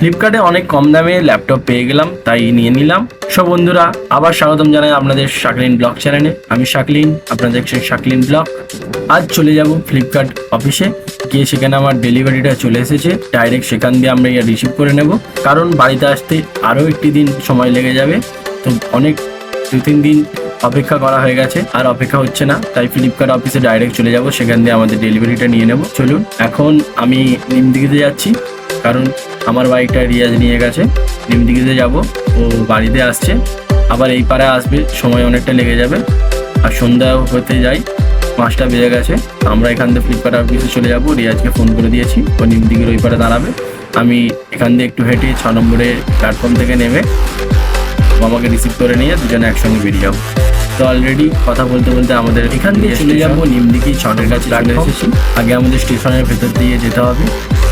ফ্লিপকার্টে অনেক কম দামে ল্যাপটপ পেয়ে গেলাম, তাই নিয়ে নিলাম। সব বন্ধুরা আবার স্বাগতম জানাই আপনাদের শাকলিন ব্লগ চ্যানেলে। আমি শাকলিন, আপনারা দেখছেন শাকলিন ব্লগ। আজ চলে যাব ফ্লিপকার্ট অফিসে গিয়ে, সেখানে আমার ডেলিভারিটা চলে এসেছে। ডাইরেক্ট সেখান দিয়ে আমরা রিসিভ করে নেব, কারণ বাড়িতে আসতে আরও একটি দিন সময় লেগে যাবে। তো অনেক 2-3 দিন অপেক্ষা করা হয়ে গেছে, আর অপেক্ষা হচ্ছে না, তাই ফ্লিপকার্ট অফিসে ডাইরেক্ট চলে যাব, সেখান দিয়ে আমাদের ডেলিভারিটা নিয়ে নেব। চলুন, এখন আমি নিমদিঘিতে যাচ্ছি, কারণ আমার বাইকটা রিয়াজ নিয়ে গেছে। নিমদিঘিতে যাব, ও বাড়িতে আসছে, আবার এই পাড়ে আসবে, সময় অনেকটা লেগে যাবে। আর সন্ধ্যা হতে যাই, 5টা বেজে গেছে। আমরা এখান থেকে ফ্লিপকার্ট অফিসে চলে যাব। রিয়াজকে ফোন করে দিয়েছি, ও নিমদিঘির ওই পাড়ে দাঁড়াবে। আমি এখান দিয়ে একটু হেঁটে 6 নম্বরের প্ল্যাটফর্ম থেকে নেমে আমাকে রিসিভ করে নিয়ে দুজনে একসঙ্গে বেরিয়ে যাবো। তো অলরেডি কথা বলতে বলতে আমাদের এখান দিয়ে চলে যাবো নিমদিঘি ছটের কাছে চলে এসেছি। আগে আমাদের স্টেশনের ভেতর দিয়ে যেতে হবে,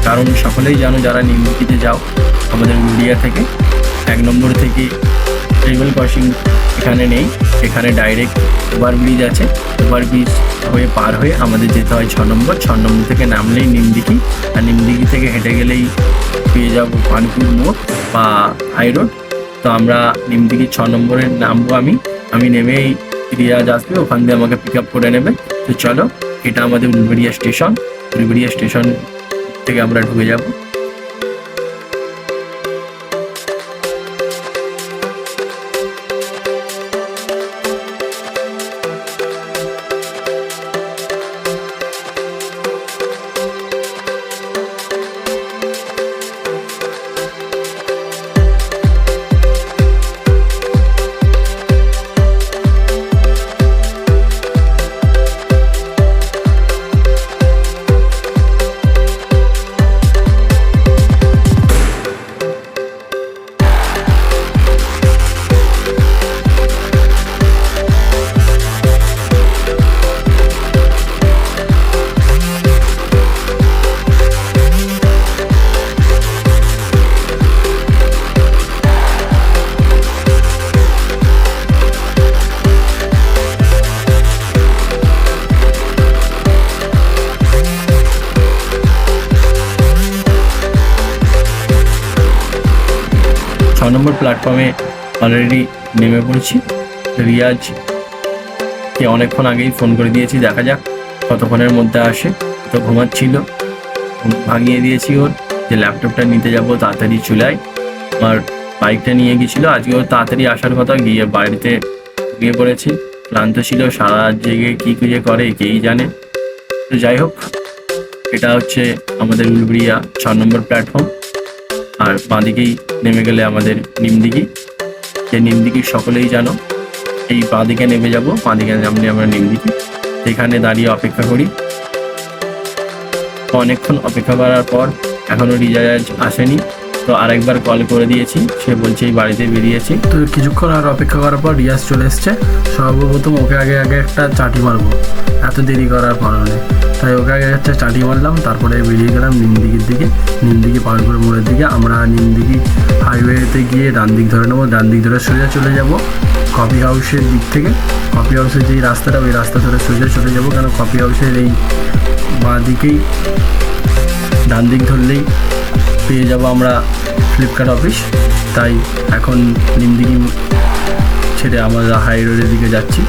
কারণ সকলেই জানো যারা নিমদিঘিতে যাও আমাদের উড়িয়া থেকে 1 নম্বর থেকে রেলওয়ে ক্রসিং এখানে নেই, এখানে ডাইরেক্ট ওভারব্রিজ আছে। ওভারব্রিজ হয়ে পার হয়ে আমাদের যেতে হয় 6 নম্বর। 6 নম্বর থেকে নামলেই নিমদিঘি, আর নিমদিঘি থেকে হেঁটে গেলেই পেয়ে যাবো পানপুর মোড় বা হাই রোড। তো আমরা নিমদিঘি 6 নম্বরে নামবো। আমি নেমেই রিয়াজ আসবে, ওখান দিয়ে আমাকে পিক আপ করে নেবে। তো চলো, এটা আমাদের উলবেড়িয়া স্টেশন। উলবেড়িয়া স্টেশন থেকে আমরা ঢুকে যাব। 6 নম্বর প্ল্যাটফর্মে অলরেডি নেমে পড়েছি। রিয়াজকে অনেকক্ষণ আগেই ফোন করে দিয়েছি, দেখা যাক কতক্ষণের মধ্যে আসে। তো ঘুমাচ্ছিল, ভাঙিয়ে দিয়েছি ওর যে ল্যাপটপটা নিতে যাব, তাড়াতাড়ি চলে আয়। আমার বাইকটা নিয়ে গেছিলো, আজকে ওর তাড়াতাড়ি আসার কথা, গিয়ে বাড়িতে গিয়ে পড়েছি। ক্লান্ত ছিল, সারা রাত জেগে কী খুঁজে করে কেই জানে। তো যাই হোক, এটা হচ্ছে আমাদের উলবেড়িয়া 6 নম্বর প্ল্যাটফর্ম। আর বাঁদিকেই নেমে গেলে আমাদের নিমদিঘি, যে নিমদিঘি সকলেই জানো। এই বাঁদিকে নেমে যাব, বাঁদিকে নামলে আমরা নিমদিঘি। এখানে দাঁড়িয়ে অপেক্ষা করি। অনেকক্ষণ অপেক্ষা করার পর এখনও রিয়াজ আসেনি। তো আরেকবার কল করে দিয়েছি, সে বলছে এই বাড়িতে বেরিয়েছি। তো কিছুক্ষণ আর অপেক্ষা করার পর রিয়াজ চলে এসছে। সর্বপ্রথম ওকে আগে একটা চাটি মারবো, এত দেরি করার কারণে। তাই ওকে আগে একটা চাটি মারলাম, তারপরে বেরিয়ে গেলাম নিমদিঘির দিকে, নিমদিঘি পানপুর মোড়ের দিকে। আমরা নিমদিঘি হাইওয়েতে গিয়ে ডান দিক ধরে নেবো, ডান দিক ধরে সোজা চলে যাব কফি হাউসের দিক থেকে। কফি হাউসের যেই রাস্তাটা, ওই রাস্তা ধরে সোজা চলে যাব, কেন কফি হাউসের এই বাঁ দিকেই ডান দিক ধরলেই পেয়ে যাব আমরা ফ্লিপকার্ট অফিস। তাই এখন নিমদিঘি ছেড়ে আমরা হাই রোডের দিকে যাচ্ছি।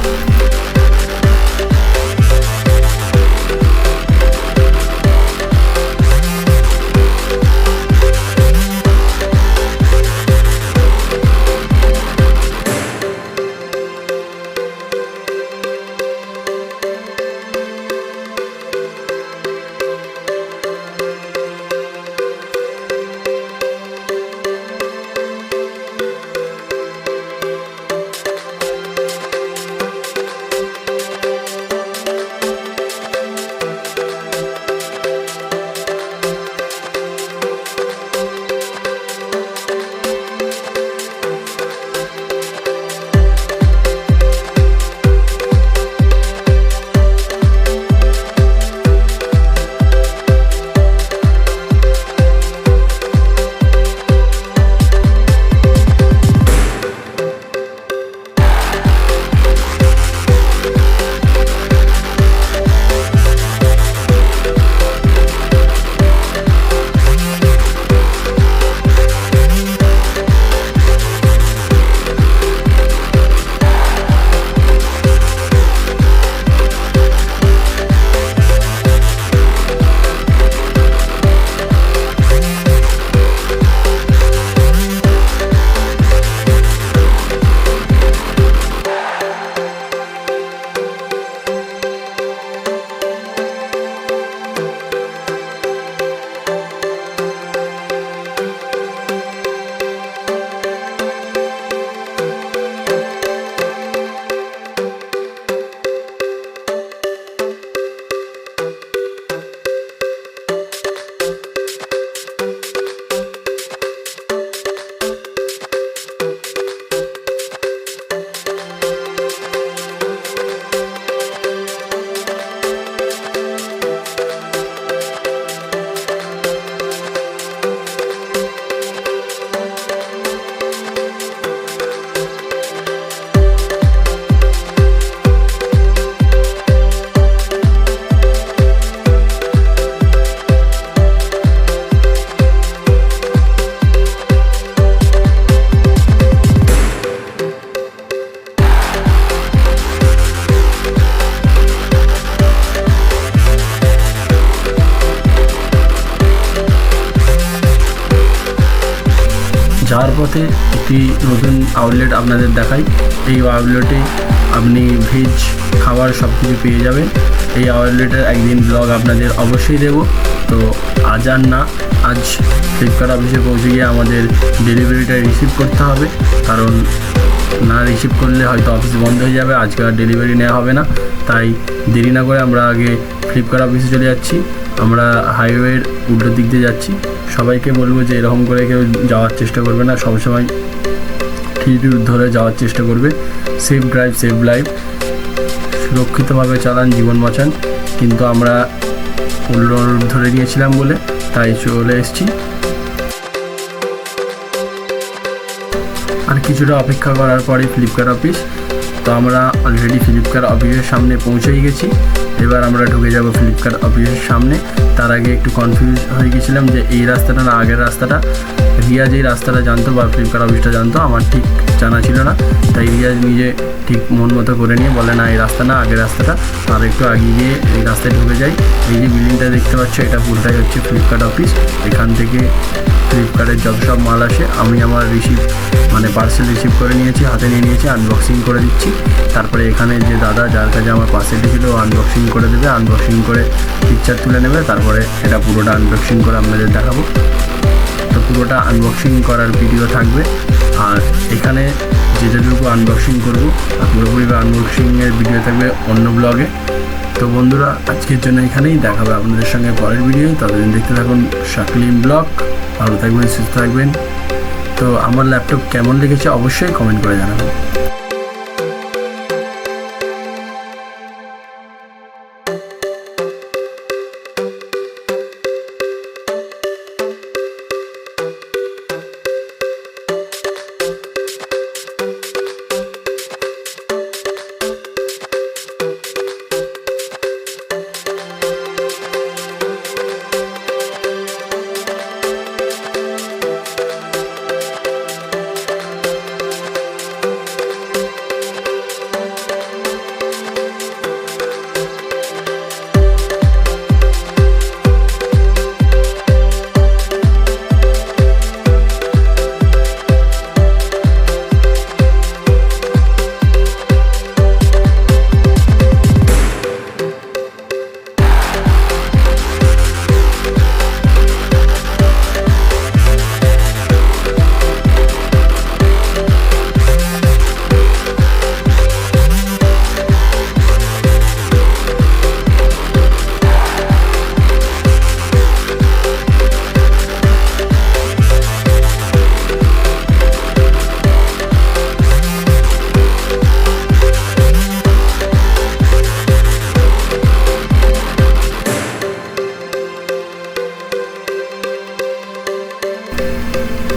যাওয়ার পথে একটি নতুন আউটলেট আপনাদের দেখাই। এই আউটলেটে আপনি ভেজ খাবার সব কিছু পেয়ে যাবেন। এই আউটলেটের একদিন ব্লগ আপনাদের অবশ্যই দেব। তো আজ আর না, আজ ফ্লিপকার্ট অফিসে পৌঁছে গিয়ে আমাদের ডেলিভারিটা রিসিভ করতে হবে, কারণ না রিসিভ করলে হয়তো অফিস বন্ধ হয়ে যাবে, আজকে আর ডেলিভারি নেওয়া হবে না। তাই দেরি না করে আমরা আগে ফ্লিপকার্ট অফিসে চলে যাচ্ছি। আমরা হাইওয়ের উল্টো দিক দিয়ে যাচ্ছি। সবাইকে বলবো যে এরকম করে কেউ যাওয়ার চেষ্টা করবে না, সবসময় ঠিক ধরে যাওয়ার চেষ্টা করবে। সেফ ড্রাইভ সেভ লাইফ, সুরক্ষিতভাবে চালান, জীবন বাঁচান। কিন্তু আমরা উল্টো রুট ধরে নিয়েছিলাম বলে তাই চলে এসেছি। আর কিছুটা অপেক্ষা করার পরে ফ্লিপকার্ট অফিস। তো আমরা অলরেডি ফ্লিপকার্ট অফিসের সামনে পৌঁছেই গেছি। এবার আমরা ঢুকে যাব ফ্লিপকার্ট অফিসের সামনে। তার আগে একটু কনফিউজ হয়ে গেছিলাম যে এই রাস্তাটা না আগের রাস্তাটা। রিয়াজ এই রাস্তাটা জানতো বা ফ্লিপকার্ট অফিসটা জানতো, আমার ঠিক জানা ছিল না। তাই রিয়াজ নিজে ঠিক মন মতো করে নিয়ে বলে না এই রাস্তা না, আগের রাস্তাটা। আর একটু আগিয়ে গিয়ে এই রাস্তায় ঢুকে যাই। এই যে বিল্ডিংটা দেখতে পাচ্ছ, এটা পুরোটাই হচ্ছে ফ্লিপকার্ট অফিস। এখান থেকে ফ্লিপকার্টের যত সব মাল আসে আমি আমার পার্সেল রিসিভ করে নিয়েছি, হাতে নিয়ে নিয়েছি, আনবক্সিং করে দিচ্ছি। তারপরে এখানে যে দাদা যার কাছে আমার পার্সেলটি ছিল আনবক্সিং করে দেবে, আনবক্সিং করে পিকচার তুলে নেবে। তারপরে এটা পুরোটা আনবক্সিং করে আপনাদের দেখাবো। তো পুরোটা আনবক্সিং করার ভিডিও থাকবে। আর এখানে যেটুকু আনবক্সিং করবো পুরোপুরি আনবক্সিংয়ের ভিডিও থাকবে অন্য ব্লগে। তো বন্ধুরা, আজকের জন্য এখানেই দেখাবে আপনাদের সঙ্গে পরের ভিডিও। ততদিন দেখতে থাকুন শাকলিন ব্লগ। ভালো থাকবেন, সুস্থ থাকবেন। তো আমার ল্যাপটপ কেমন লেগেছে অবশ্যই কমেন্ট করে জানাবেন।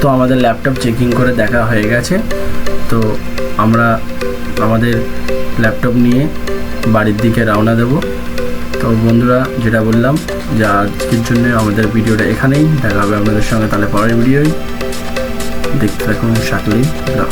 তো আমাদের ল্যাপটপ চেকিং করে দেখা হয়ে গেছে। তো আমরা আমাদের ল্যাপটপ নিয়ে বাড়ির দিকে রওনা দেব। তো বন্ধুরা, যেটা বললাম যে আজকের জন্য আমাদের ভিডিওটা এখানেই। দেখা হবে আপনাদের সঙ্গে তাহলে পরের ভিডিওয়। দেখতে থাকুন শাকলিন ব্লগ।